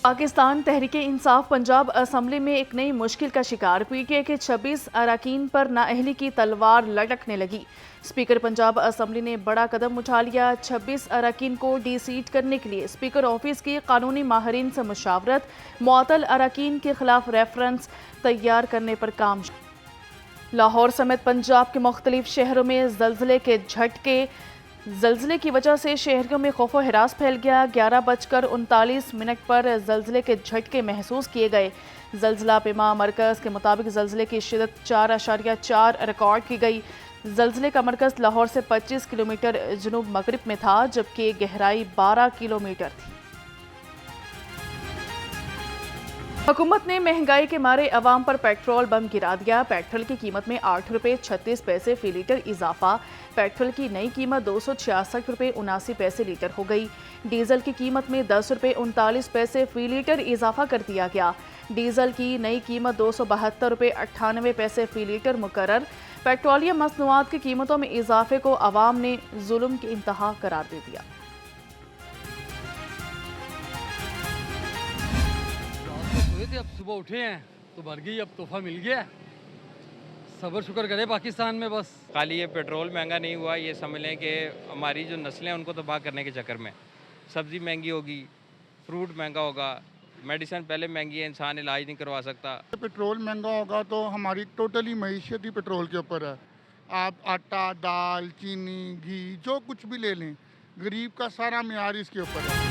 Pakistan Tehreek-e-Insaf Punjab assembly में एक नई मुश्किल का शिकार। पीटीआई के 26 अरकान पर नाअहली की तलवार लटकने लगी। स्पीकर पंजाब असम्बली ने बड़ा कदम उठा लिया। 26 अरकान को डी-सीट करने के लिए स्पीकर ऑफिस की कानूनी माहिरीन से मुशावरत, मुअत्तल अरकान के खिलाफ रेफरेंस तैयार करने पर काम। लाहौर समेत पंजाब के मुख्तलिफ शहरों में ज़लज़ले की वजह से शहरियों में खौफो हिरास फैल गया। 11:39 पर ज़लज़ले के झटके महसूस किए गए। ज़लज़ला पेमा मरकज़ के मुताबिक ज़लज़ले की शिद्दत 4.4 रिकॉर्ड की गई। ज़लज़ले का मरकज़ लाहौर से 25 किलोमीटर जनूब मगरिब में था, जबकि गहराई 12 किलोमीटर थी। हुकूमत ने महंगाई के मारे अवाम पर पेट्रोल बम गिरा दिया। पेट्रोल की कीमत में 8 रुपये 36 पैसे फी लीटर इजाफा। पेट्रोल की नई कीमत 266 रुपये 79 पैसे लीटर हो गई। डीजल की कीमत में 10 रुपये 39 पैसे फी लीटर इजाफा कर दिया गया। डीजल की नई कीमत 272 रुपये 98 पैसे फी लीटर मुकर्रर। पेट्रोलियम मसनूआत की कीमतों में इजाफे को अवाम ने जुल्म की इंतहा करार दे दिया। अब सुबह उठे हैं तो भर गई, अब तोहफा मिल गया। सब्र शुक्र करे पाकिस्तान में। बस खाली ये पेट्रोल महंगा नहीं हुआ, ये समझ लें कि हमारी जो नस्लें हैं उनको तबाह करने के चक्कर में सब्ज़ी महंगी होगी, फ्रूट महंगा होगा, मेडिसिन पहले महंगी है, इंसान इलाज नहीं करवा सकता। पेट्रोल महंगा होगा तो हमारी टोटली मईशत ही पेट्रोल के ऊपर है। आप आटा, दाल, चीनी, घी जो कुछ भी ले लें, गरीब का सारा मियार इसके ऊपर है।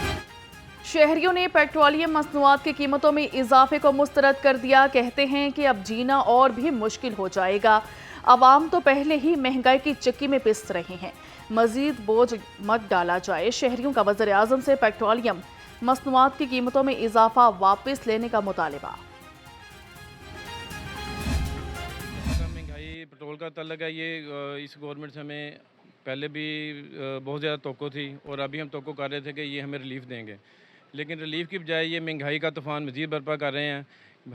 शहरियों ने पेट्रोलियम मसनूआत की कीमतों में इजाफे को मुस्तरद कर दिया। कहते हैं कि अब जीना और भी मुश्किल हो जाएगा। अवाम तो पहले ही महंगाई की चक्की में पिस रहे हैं, मजीद बोझ मत डाला जाए। शहरियों का वज़ीर आज़म से पेट्रोलियम मसनूआत की कीमतों में इजाफा वापस लेने का मुतालिबा। महंगाई पेट्रोल का तल्लक है, ये इस गवर्नमेंट से हमें पहले भी बहुत ज़्यादा तवक्को थी और अभी हम तवक्को कर रहे थे कि ये हमें रिलीफ देंगे, लेकिन रिलीफ की बजाय ये महंगाई का तूफ़ान मज़ीद बर्पा कर रहे हैं।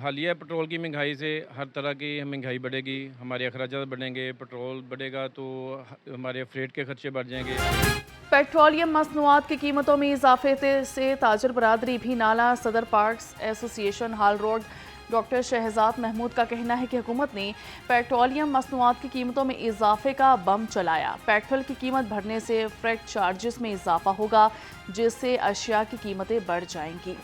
हालिया पेट्रोल की महंगाई से हर तरह की महंगाई बढ़ेगी, हमारे अखराजात बढ़ेंगे, पेट्रोल बढ़ेगा तो हमारे फ्रेट के खर्चे बढ़ जाएंगे। पेट्रोलियम मसनूआत की कीमतों में इजाफे से ताजर बरादरी भी नाला। सदर पार्ट्स एसोसिएशन हाल रोड डॉक्टर शहजाद महमूद का कहना है कि हुकूमत ने पेट्रोलियम मसनूआत की कीमतों में इजाफे का बम चलाया। पेट्रोल की कीमत बढ़ने से फ्रेट चार्जेस में इजाफा होगा, जिससे अशिया की कीमतें बढ़ जाएंगी।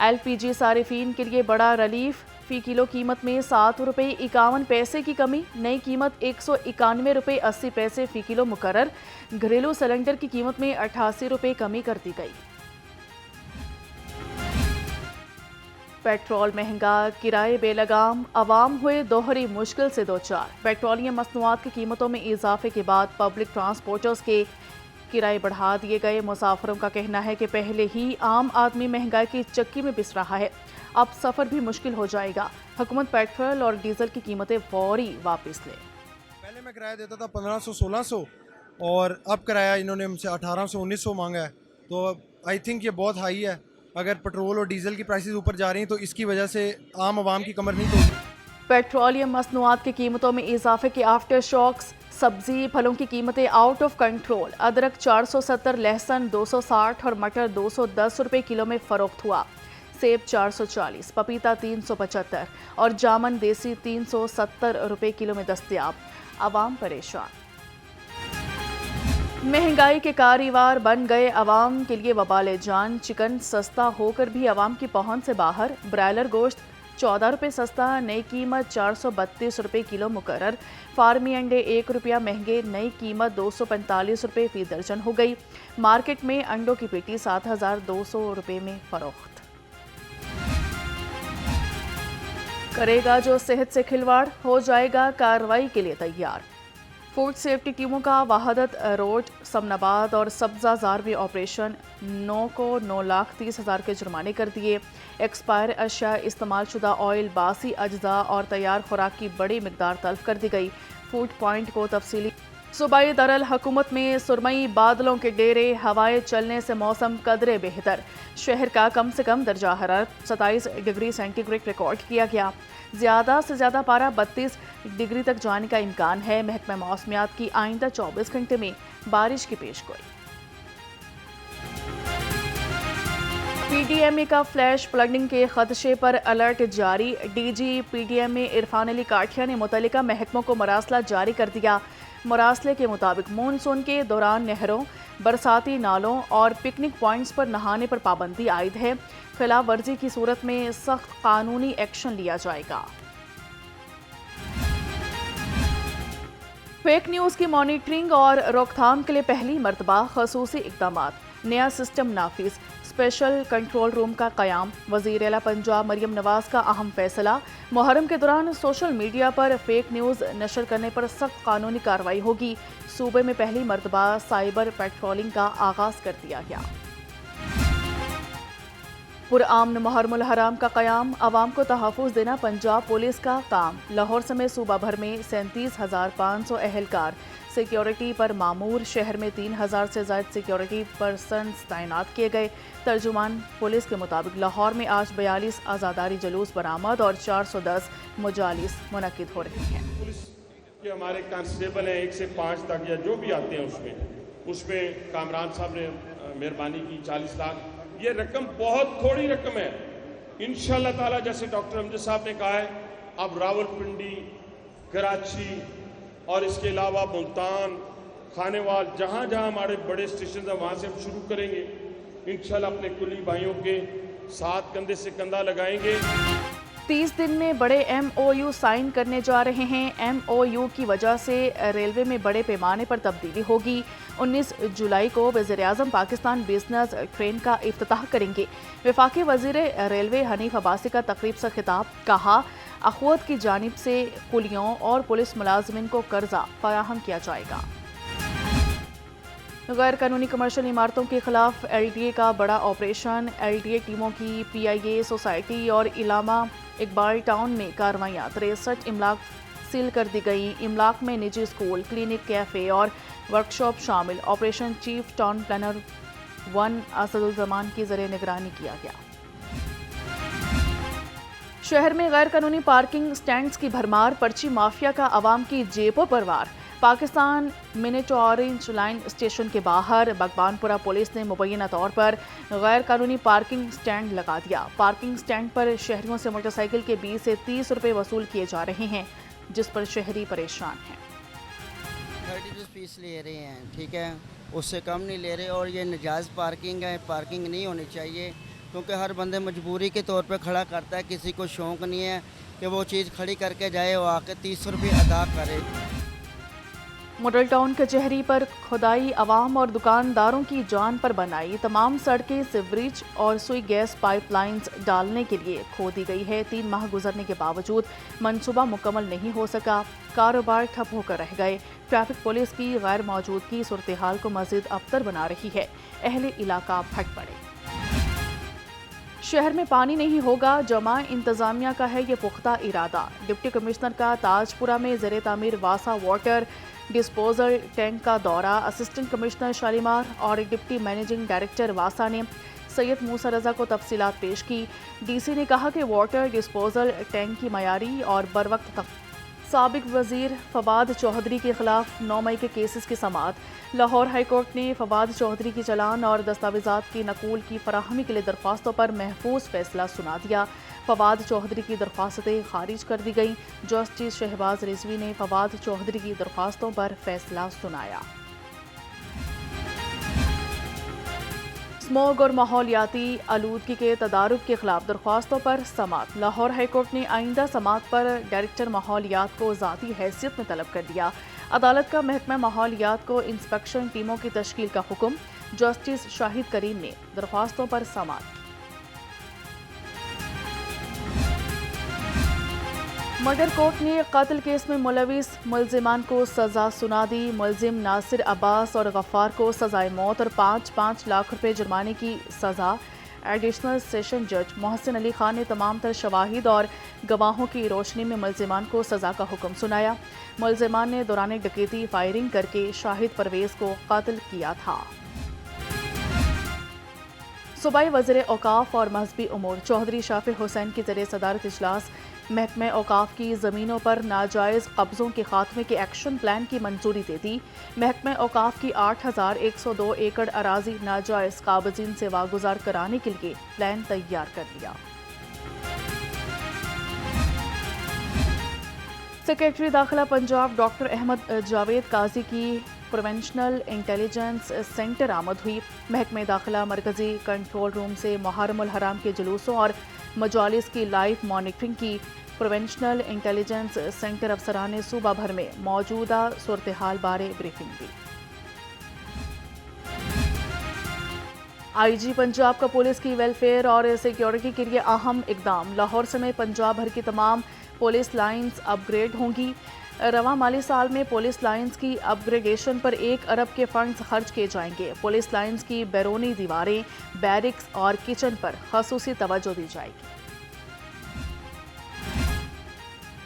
एलपीजी सारिफीन के लिए बड़ा रिलीफ। फी किलो कीमत में 7 रुपये 51 पैसे की कमी। नई कीमत 191 रुपये 80 पैसे फी किलो मुकर्रर। घरेलू सिलेंडर की कीमत में 88 रुपये कमी कर दी गई। पेट्रोल महंगा, किराए बेलगाम, अवाम हुए दोहरी मुश्किल से दो चार। पेट्रोलियम मसनूआत की कीमतों में इजाफे के बाद पब्लिक ट्रांसपोर्टर्स के किराए बढ़ा दिए गए। मुसाफिरों का कहना है कि पहले ही आम आदमी महंगाई की चक्की में पिस रहा है, अब सफ़र भी मुश्किल हो जाएगा। हुकूमत पेट्रोल और डीजल की कीमतें फौरी वापस ले। पहले मैं किराया देता था 1500-1600 और अब किराया इन्होंने हमसे 1800-1900 मांगा है, तो आई थिंक ये बहुत हाई है। अगर पेट्रोल और डीजल की प्राइसेस ऊपर जा रही हैं तो इसकी वजह से आम आवाम की कमर नहीं तोड़नी। पेट्रोलियम मसनूआत की कीमतों में इजाफे के आफ्टर शॉक्स। सब्जी फलों की कीमतें आउट ऑफ कंट्रोल। अदरक 470, लहसुन 260 और मटर 210 रुपये किलो में फरोख्त हुआ। सेब 440, पपीता 375 और जामन देसी 370 रुपये किलो में दस्तयाब। आवाम परेशान। महंगाई के कारीवार बन गए अवाम के लिए वबाले जान। चिकन सस्ता होकर भी अवाम की पहुंच से बाहर। ब्रायलर गोश्त 14 रुपये सस्ता, नई कीमत 432 रुपये किलो मुकर्रर। फार्मी अंडे 1 रुपया महंगे, नई कीमत 245 रुपये फी दर्जन हो गई। मार्केट में अंडों की पेटी 7200 रुपये में फरोख्त। करेगा जो सेहत से खिलवाड़, हो जाएगा कार्रवाई के लिए तैयार। फूड सेफ्टी टीमों का वहादत रोड, समनाबाद और सब्जा जार में ऑपरेशन। 9 को 9,30,000 के जुर्माने कर दिए। एक्सपायर अशिया, इस्तेमाल शुदा ऑयल, बासी अज्जा और तैयार खुराक की बड़ी मिकदार तल्फ कर दी गई। फूड पॉइंट को तफसीली सूबाई दरअल हुकूमत में सुरमई बादलों के डेरे, हवाएं चलने से मौसम कदरे बेहतर। शहर का कम से कम दर्जा हरारत 27 डिग्री सेंटीग्रेड रिकॉर्ड किया गया। ज़्यादा से ज़्यादा पारा 32 डिग्री तक जाने का इम्कान है। महकमा मौसमियात की आइंदा 24 घंटे में बारिश की पेशगोई। पीडीएमए का फ्लैश फ्लडिंग के खदशे पर अलर्ट जारी। डीजी पीडीएमए इरफान अली काठिया ने मुतल्लिका महकमों को मरासला जारी कर दिया। मरासले के मुताबिक मानसून के दौरान नहरों, बरसाती नालों और पिकनिक पॉइंट्स पर नहाने पर पाबंदी आयद है। खिलाफ वर्जी की सूरत में सख्त कानूनी एक्शन लिया जाएगा। फेक न्यूज़ की मॉनिटरिंग और रोकथाम के लिए पहली मरतबा खसूसी इक़दामात। नया सिस्टम नाफिज, स्पेशल कंट्रोल रूम का क़याम। वज़ीर आला पंजाब मरियम नवाज का अहम फैसला। मुहर्रम के दौरान सोशल मीडिया पर फेक न्यूज़ नशर करने पर सख्त कानूनी कार्रवाई होगी। सूबे में पहली मरतबा साइबर पेट्रोलिंग का आगाज़ कर दिया गया। पुरअमन मुहर्रमुल हराम का क़याम, अवाम को तहफ़्फ़ुज़ देना पंजाब पुलिस का काम। लाहौर समेत सूबा भर में 37,500 अहलकार सिक्योरिटी पर मामूर। शहर में 3,000 से ज़ायद सिक्योरिटी पर्सन्स तैनात किए गए। तर्जुमान पुलिस के मुताबिक लाहौर में आज 42 आज़ादारी जुलूस बरामद और 410 मुजालिस मुनक़िद हो रहे हैं। पुलिस के हमारे कांस्टेबल हैं 1 से 5 तक या जो भी आते हैं उसमें कामरान साहब ने मेहरबानी की 40 लाख। ये रकम बहुत थोड़ी रकम है। इंशाअल्लाह ताला जैसे डॉक्टर अमजद साहब ने कहा है, अब रावलपिंडी, कराची और इसके अलावा मुल्तान, खानेवाल, जहाँ जहाँ हमारे बड़े स्टेशन हैं वहाँ से हम शुरू करेंगे। इंशाअल्लाह अपने कुली भाइयों के साथ कंधे से कंधा लगाएंगे। 30 दिन में बड़े MOU साइन करने जा रहे हैं। MOU की वजह से रेलवे में बड़े पैमाने पर तब्दीली होगी। 19 जुलाई को वज़ीर-ए-आज़म पाकिस्तान बिजनेस ट्रेन का इफ्तिताह करेंगे। वफाकी वज़ीर रेलवे हनीफ अब्बासी का तकरीब से खिताब। कहा, अखवत की जानिब से कुलियों और पुलिस मुलाजमिन को कर्जा फराहम किया जाएगा। गैर कानूनी कमर्शियल इमारतों के खिलाफ LDA का बड़ा ऑपरेशन। LDA टीमों की PIA सोसाइटी और इलामा इकबाल टाउन में कार्रवाइयाँ। 63 इमलाक सील कर दी गई। इमलाक में निजी स्कूल, क्लिनिक, कैफ़े और वर्कशॉप शामिल। ऑपरेशन चीफ टाउन प्लानर 1 असदुज़्ज़मान की ज़रिए निगरानी किया गया। शहर में गैर कानूनी पार्किंग स्टैंड्स की भरमार। पर्ची माफिया का आवाम की जेबों पर वार। Pakistan minute orange line station के बाहर बगबानपुरा पुलिस ने मुबैना तौर पर गैर कानूनी पार्किंग स्टैंड लगा दिया। पार्किंग स्टैंड पर शहरियों से मोटरसाइकिल के 20 से 30 रुपए वसूल किए जा रहे हैं, जिस पर शहरी परेशान हैं। 30 फीस ले रहे हैं, ठीक है, उससे कम नहीं ले रहे। और ये नजायज़ पार्किंग है, पार्किंग नहीं होनी चाहिए, क्योंकि हर बंदे मजबूरी के तौर पे खड़ा करता है। किसी को शौक़ नहीं है कि वो चीज़ खड़ी करके जाए, वो आके 30 रुपये अदा करे। मॉडल टाउन कचहरी पर खुदाई अवाम और दुकानदारों की जान पर बनाई। तमाम सड़कें सीवरेज और सुई गैस पाइपलाइंस डालने के लिए खोदी गई है। 3 माह गुजरने के बावजूद मंसूबा मुकम्मल नहीं हो सका। कारोबार ठप होकर रह गए। ट्रैफिक पुलिस की गैर मौजूदगी सूरत हाल को मज़ीद अबतर बना रही है। अहले इलाका भटक पड़े। शहर में पानी नहीं होगा, जमा इंतजामिया का है ये पुख्ता इरादा। डिप्टी कमिश्नर का ताजपुरा में ज़ेरे तामीर वासा वाटर डिस्पोजल टैंक का दौरा। असिस्टेंट कमिश्नर शालीमार और डिप्टी मैनेजिंग डायरेक्टर वासा ने सैयद मूसा रजा को तफसीलात पेश की। DC ने कहा कि वाटर डिस्पोजल टैंक की मयारी और बरवक्त साबिक वजीर फवाद चौधरी के खिलाफ 9 मई के केसेस की समाअत। लाहौर हाई कोर्ट ने फवाद चौधरी की चालान और दस्तावेजात की नकूल की फराहमी के लिए दरख्वास्तों पर महफूज फैसला सुना दिया। फवाद चौधरी की दरख्वास्तें खारिज कर दी गईं। जस्टिस शहबाज रिजवी ने फवाद चौधरी की दरख्वास्तों पर फैसला सुनाया। स्मोग और माहौलियाती आलूदगी के तदारुक के खिलाफ दरख्वास्तों पर समाअत। लाहौर हाई कोर्ट ने आइंदा समाअत पर डायरेक्टर माहौलियात को ज़ाती हैसियत में तलब कर दिया। अदालत का महकमा माहौलियात को इंस्पेक्शन टीमों की तश्कील का हुक्म। जस्टिस शाहिद करीम ने दरख्वास्तों पर समाअत। मर्डर कोर्ट ने कत्ल केस में मुलविस मुलजिमान को सजा सुना दी। मुलजिम नासिर अब्बास और गफ्फार को सजाए मौत और 5-5 लाख रुपए जुर्माने की सजा। एडिशनल सेशन जज मोहसिन अली खान ने तमाम तर शवाहिद और गवाहों की रोशनी में मुल्जिमान को सज़ा का हुक्म सुनाया। मुल्जिमान ने दौरान डकैती फायरिंग करके शाहिद परवेज़ को कत्ल किया था। सूबाई वज़ीर औकाफ और मजहबी उमूर चौधरी शाफिर हुसैन की ज़रिए सदारत इजलास महकमे औकाफ की ज़मीनों पर नाजायज़ कब्ज़ों के खात्मे के एक्शन प्लान की मंजूरी दे दी। महकमे औकाफ की 8102 एकड़ अराजी नाजायज़ काबज़ीन से वागुजार कराने के लिए प्लान तैयार कर लिया। सेक्रेटरी दाखिला पंजाब डॉक्टर अहमद जावेद काजी की प्रोवेंशनल इंटेलिजेंस सेंटर आमद हुई। महकमे दाखिला मरकजी कंट्रोल रूम से मुहर्रमुल हराम के जुलूसों और मजालिस की लाइव मॉनिटरिंग की। प्रोवेंशनल इंटेलिजेंस सेंटर अफसरान ने सूबा भर में मौजूदा सूरत हाल बारे ब्रीफिंग दी। IG पंजाब का पुलिस की वेलफेयर और सिक्योरिटी के लिए अहम इकदाम। लाहौर समेत पंजाब भर की तमाम पुलिस लाइंस अपग्रेड होंगी। रवां माली साल में पुलिस लाइंस की अपग्रेडेशन पर 1 अरब के फंड्स खर्च किए जाएंगे। पुलिस लाइंस की बैरूनी दीवारें, बैरिक्स और किचन पर खसूसी तवज्जो दी जाएगी।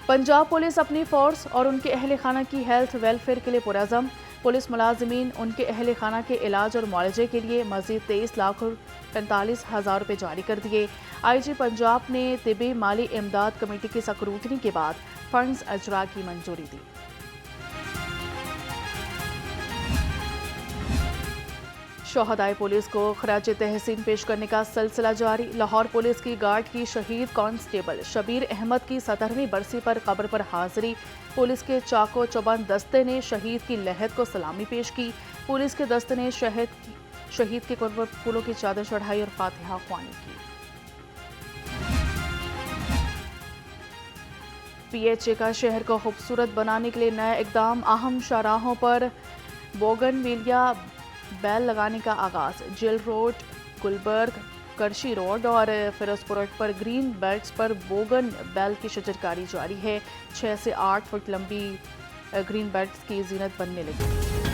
पंजाब पुलिस अपनी फोर्स और उनके अहल खाना की हेल्थ वेलफेयर के लिए पुरज़म। पुलिस मुलाजिमीन उनके अहल खाना के इलाज और मुआलजे के लिए मजीद 23,45,000 रुपये जारी कर दिए। IG पंजाब ने तिबी माली इमदाद कमेटी की स्क्रूटनी के बाद फंड्स अजरा की मंजूरी दी। शोहदाए पुलिस को खराज तहसीन पेश करने का सिलसिला जारी। लाहौर पुलिस की गार्ड की शहीद कांस्टेबल शबीर अहमद की 17वीं बरसी पर कब्र पर हाजिरी। पुलिस के चाको चौबंद दस्ते ने शहीद की लहद को सलामी पेश की। पुलिस के दस्ते ने शहीद के कुर्ब फूलों की चादर चढ़ाई और फातिहा ख्वानी की। PHA का शहर को खूबसूरत बनाने के लिए नया इकदाम। अहम शाहराहों पर बोगनविलिया बैल लगाने का आगाज। जेल रोड, गुलबर्ग, करशी रोड और फिरोजपुर रोड पर ग्रीन बेल्ट्स पर बोगन बैल की शजरकारी जारी है। 6 से 8 फुट लंबी ग्रीन बेल्ट्स की जीनत बनने लगी।